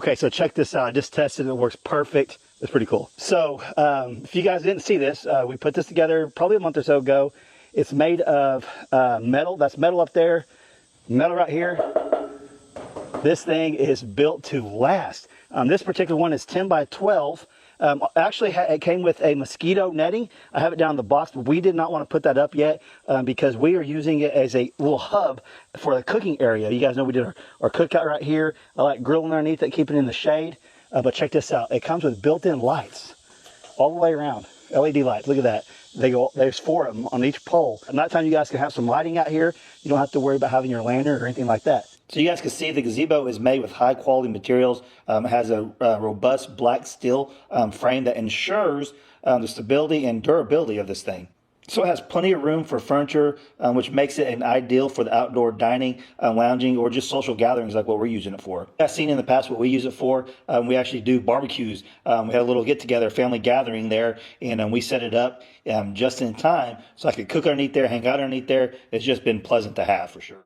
Okay, so check this out. I just tested it. It works perfect. It's pretty cool. So if you guys didn't see this, we put this together probably a month or so ago. It's made of metal. That's metal up there, metal right here. This thing is built to last. This particular one is 10 by 12. Actually, it came with a mosquito netting. I have it down in the box, but we did not want to put that up yet because we are using it as a little hub for the cooking area. You guys know we did our cookout right here. I like grilling underneath it, keeping it in the shade. But check this out. It comes with built-in lights all the way around. LED lights. Look at that. There's 4 of them on each pole. At nighttime, you guys can have some lighting out here. You don't have to worry about having your lantern or anything like that. So you guys can see the gazebo is made with high quality materials. It has a robust black steel frame that ensures the stability and durability of this thing. So it has plenty of room for furniture, which makes it an ideal for the outdoor dining, lounging, or just social gatherings like what we're using it for. I've seen in the past what we use it for. We actually do barbecues. We had a little get-together, family gathering there, and we set it up just in time so I could cook underneath there, hang out underneath there. It's just been pleasant to have for sure.